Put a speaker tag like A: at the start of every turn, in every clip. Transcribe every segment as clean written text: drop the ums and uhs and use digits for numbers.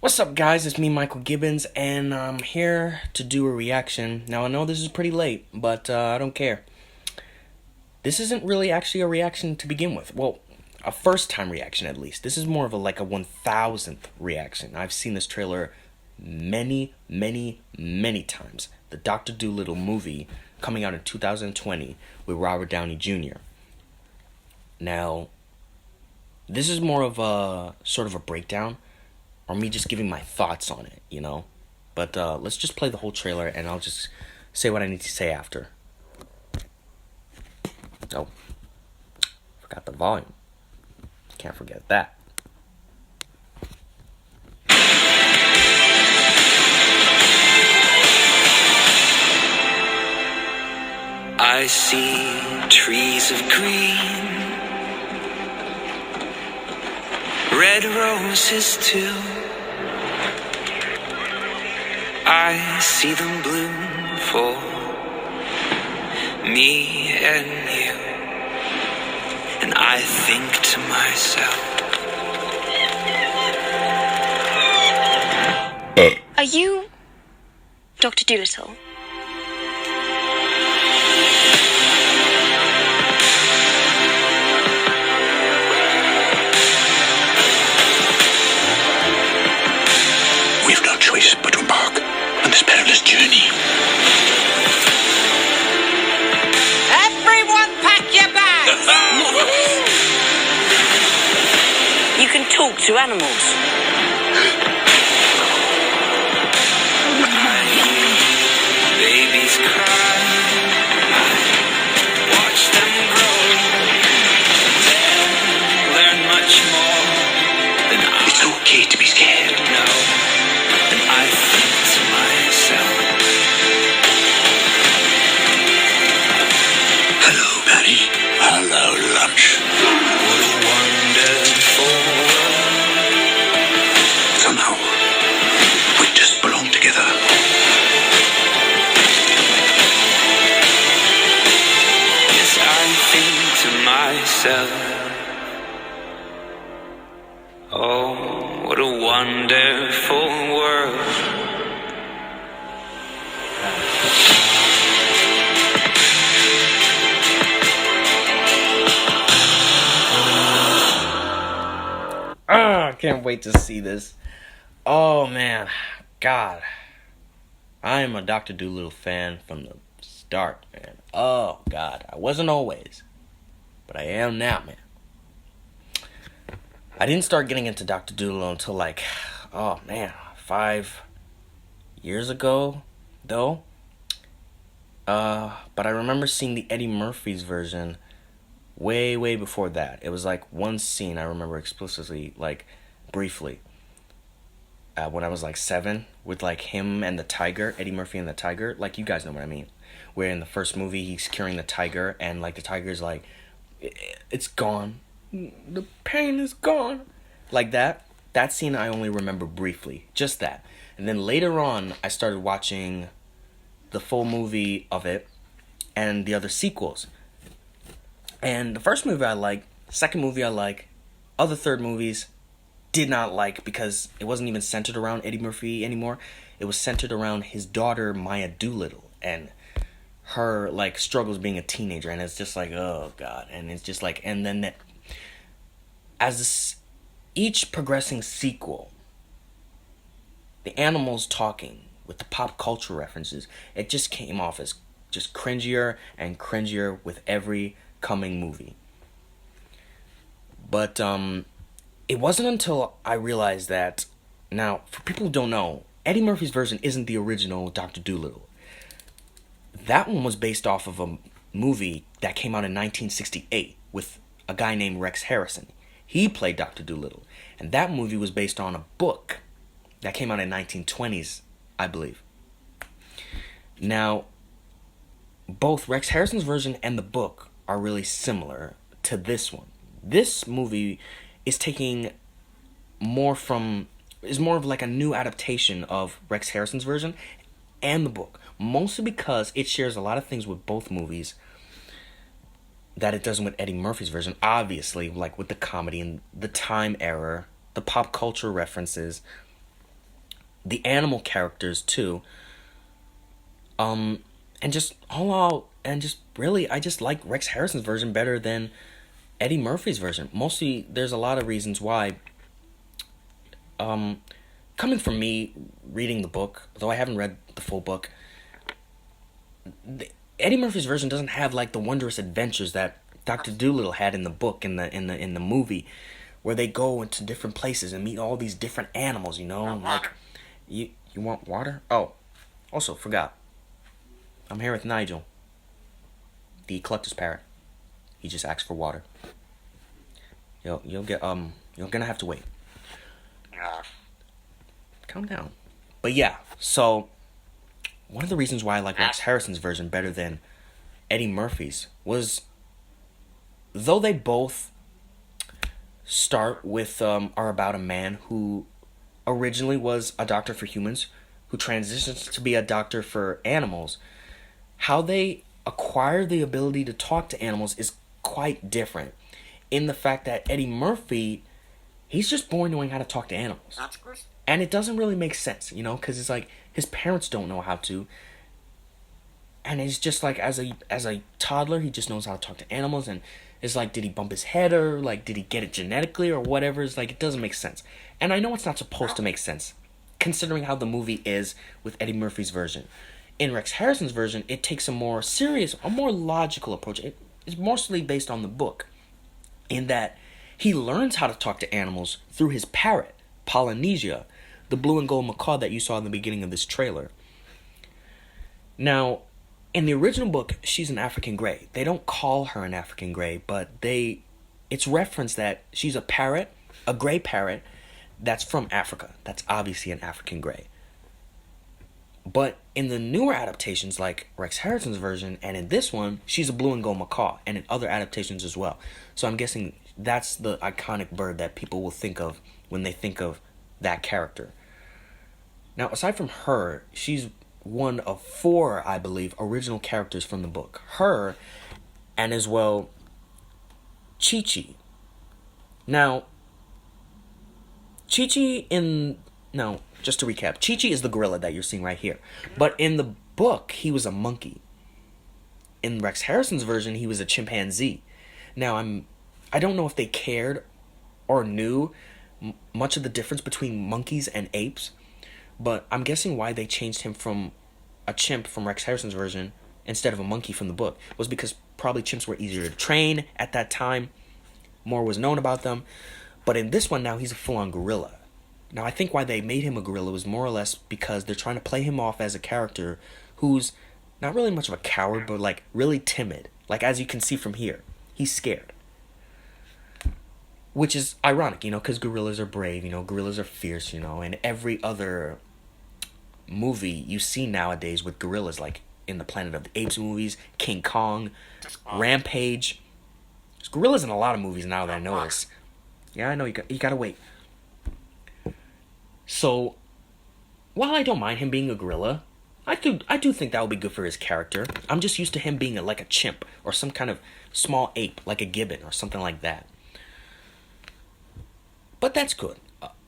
A: What's up, guys? It's me, Michael Gibbons, and I'm here to do a reaction. Now, I know this is pretty late, but I don't care. This isn't really actually a reaction to begin with. Well, a first-time reaction, at least. This is more of a 1,000th reaction. I've seen this trailer many, many, many times. The Dr. Dolittle movie coming out in 2020 with Robert Downey Jr. Now, this is more of a sort of a breakdown, or me just giving my thoughts on it, you know? But let's just play the whole trailer, and I'll just say what I need to say after. Oh, forgot the volume. Can't forget that.
B: I see trees of green, red roses too. I see them bloom for me and you, and I think to myself,
C: Are you Dr. Dolittle?
D: We've no choice but to embark on this perilous journey.
E: Everyone pack your bags!
C: You can talk to animals.
B: babies cry, watch them grow, then learn much more than I
D: It's okay to be scared.
B: know. And I think to myself,
D: Hello, Patty. Hello, lunch.
B: what a wonderful world.
D: Somehow, we just belong together.
B: Yes, I think to myself, oh, what a wonderful world.
A: I can't wait to see this. Oh, man. God. I am a Dr. Dolittle fan from the start, man. Oh, God. I wasn't always, but I am now, man. I didn't start getting into Dr. Dolittle until 5 years ago, though. But I remember seeing the Eddie Murphy's version way, way before that. It was one scene I remember explicitly, briefly, when I was 7, with him and the tiger, Eddie Murphy and the tiger. You guys know what I mean. Where in the first movie he's curing the tiger, and the tiger's it's gone. The pain is gone. Like that. That scene I only remember briefly. Just that. And then later on, I started watching the full movie of it and the other sequels. And the first movie I liked, second movie I liked, other third movies did not like, because it wasn't even centered around Eddie Murphy anymore. It was centered around his daughter, Maya Dolittle, and her struggles being a teenager. And it's just oh God. And it's just and then each progressing sequel, the animals talking with the pop culture references, it just came off as just cringier and cringier with every coming movie. But it wasn't until I realized that, now, for people who don't know, Eddie Murphy's version isn't the original Dr. Dolittle. That one was based off of a movie that came out in 1968 with a guy named Rex Harrison. He played Dr. Dolittle. And that movie was based on a book that came out in 1920s, I believe. Now, both Rex Harrison's version and the book are really similar to this one. This movie is taking is more of a new adaptation of Rex Harrison's version and the book. Mostly because it shares a lot of things with both movies that it doesn't with Eddie Murphy's version. Obviously, with the comedy and the time error, the pop culture references, the animal characters too. And just all out, and just really, I just like Rex Harrison's version better than Eddie Murphy's version. Mostly, there's a lot of reasons why. Coming from me reading the book, though I haven't read the full book, Eddie Murphy's version doesn't have like the wondrous adventures that Dr. Dolittle had in the book, in the movie, where they go into different places and meet all these different animals. Like you want water? Oh, also forgot. I'm here with Nigel, the collector's parrot. He just asked for water. You're gonna have to wait. Calm down. But yeah, so one of the reasons why I like Rex Harrison's version better than Eddie Murphy's was, though they both start with are about a man who originally was a doctor for humans, who transitions to be a doctor for animals, how they acquire the ability to talk to animals is quite different. In the fact that Eddie Murphy, he's just born knowing how to talk to animals. And it doesn't really make sense, because it's like his parents don't know how to. And it's just like as a toddler, he just knows how to talk to animals. And it's like, did he bump his head, or like, did he get it genetically or whatever? It's like, it doesn't make sense. And I know it's not supposed to make sense, considering how the movie is with Eddie Murphy's version. In Rex Harrison's version, it takes a more serious, a more logical approach. It is mostly based on the book, in that he learns how to talk to animals through his parrot, Polynesia, the blue and gold macaw that you saw in the beginning of this trailer. Now, in the original book, she's an African Grey. They don't call her an African Grey, but it's referenced that she's a parrot, a gray parrot, that's from Africa. That's obviously an African Grey. But in the newer adaptations, like Rex Harrison's version, and in this one, she's a blue and gold macaw, and in other adaptations as well. So I'm guessing that's the iconic bird that people will think of when they think of that character. Now, aside from her, she's one of 4, I believe, original characters from the book. Her, and as well, Chi-Chi. Now, just to recap, Chi-Chi is the gorilla that you're seeing right here. But in the book, he was a monkey. In Rex Harrison's version, he was a chimpanzee. Now, I don't know if they cared or knew much of the difference between monkeys and apes, but I'm guessing why they changed him from a chimp from Rex Harrison's version instead of a monkey from the book was because probably chimps were easier to train at that time. More was known about them. But in this one now, he's a full-on gorilla. Now, I think why they made him a gorilla was more or less because they're trying to play him off as a character who's not really much of a coward, but like really timid. Like, as you can see from here, he's scared. Which is ironic, because gorillas are brave, gorillas are fierce, and every other movie you see nowadays with gorillas, like in the Planet of the Apes movies, King Kong, Rampage. There's gorillas in a lot of movies now that I notice. Yeah, I know, you gotta wait. So, while I don't mind him being a gorilla, I do think that would be good for his character. I'm just used to him being like a chimp or some kind of small ape, like a gibbon or something like that. But that's good.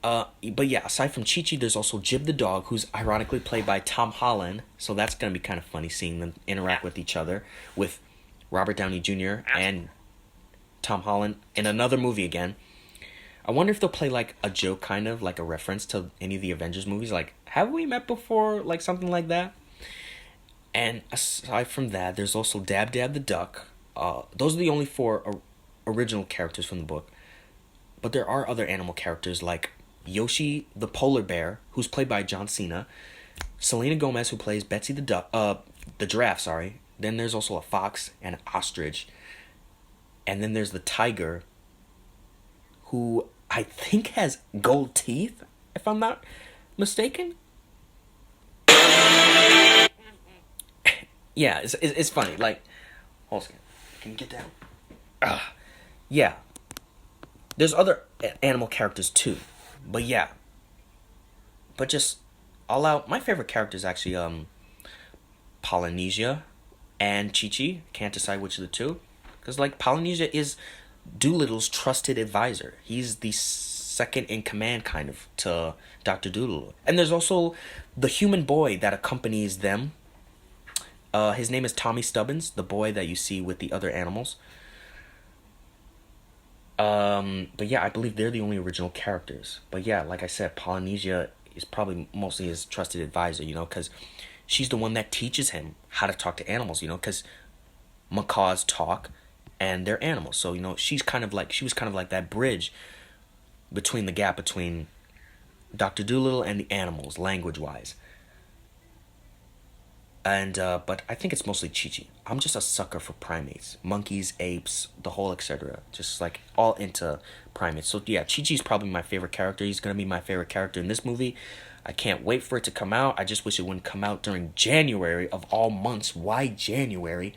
A: But yeah, aside from Chi-Chi, there's also Jib the dog, who's ironically played by Tom Holland. So that's going to be kind of funny seeing them interact with each other, with Robert Downey Jr. and Tom Holland in another movie again. I wonder if they'll play like a joke, kind of like a reference to any of the Avengers movies. Like, have we met before? Like something like that. And aside from that, there's also Dab Dab the duck. Those are the only 4 original characters from the book. But there are other animal characters like Yoshi the polar bear, who's played by John Cena. Selena Gomez, who plays Betsy the giraffe, sorry. Then there's also a fox and an ostrich. And then there's the tiger, who I think has gold teeth, if I'm not mistaken. Yeah, it's funny. Like, hold on, can you get down? Yeah. There's other animal characters too, but yeah. But just all out, my favorite character is actually Polynesia and Chi-Chi. Can't decide which of the two, because like Polynesia is Dolittle's trusted advisor. He's the second in command, kind of, to Dr. Dolittle. And there's also the human boy that accompanies them. His name is Tommy Stubbins, the boy that you see with the other animals. But yeah, I believe they're the only original characters. But yeah, like I said, Polynesia is probably mostly his trusted advisor, you know, because she's the one that teaches him how to talk to animals, you know, because macaws talk and they're animals. So, you know, she was kind of like that bridge between the gap between Dr. Dolittle and the animals, language-wise. And, but I think it's mostly Chi-Chi. I'm just a sucker for primates. Monkeys, apes, the whole etc. Just, like, all into primates. So, yeah, Chi-Chi's probably my favorite character. He's gonna be my favorite character in this movie. I can't wait for it to come out. I just wish it wouldn't come out during January of all months. Why January?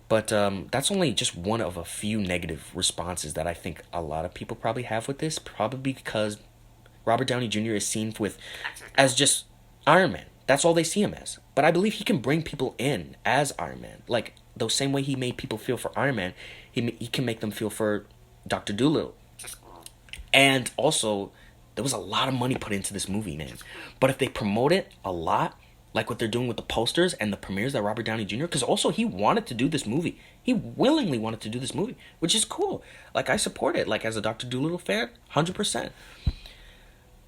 A: But that's only just one of a few negative responses that I think a lot of people probably have with this. Probably because Robert Downey Jr. is seen as just Iron Man. That's all they see him as. But I believe he can bring people in as Iron Man. Like, the same way he made people feel for Iron Man, he can make them feel for Dr. Dolittle. And also, there was a lot of money put into this movie, man. But if they promote it a lot, like what they're doing with the posters and the premieres that Robert Downey Jr., because also he wanted to do this movie. He willingly wanted to do this movie, which is cool. Like, I support it, like, as a Dr. Dolittle fan, 100%.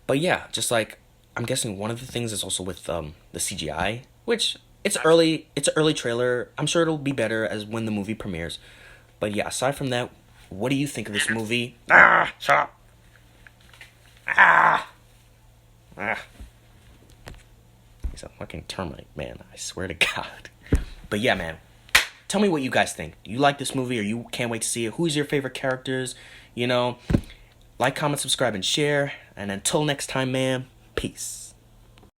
A: But yeah, just like, I'm guessing one of the things is also with the CGI, which it's an early trailer. I'm sure it'll be better as when the movie premieres. But yeah, aside from that, what do you think of this movie? Shut up. He's a fucking termite, man. I swear to God. But yeah, man. Tell me what you guys think. Do you like this movie or you can't wait to see it? Who's your favorite characters? You know, like, comment, subscribe, and share. And until next time, man, peace.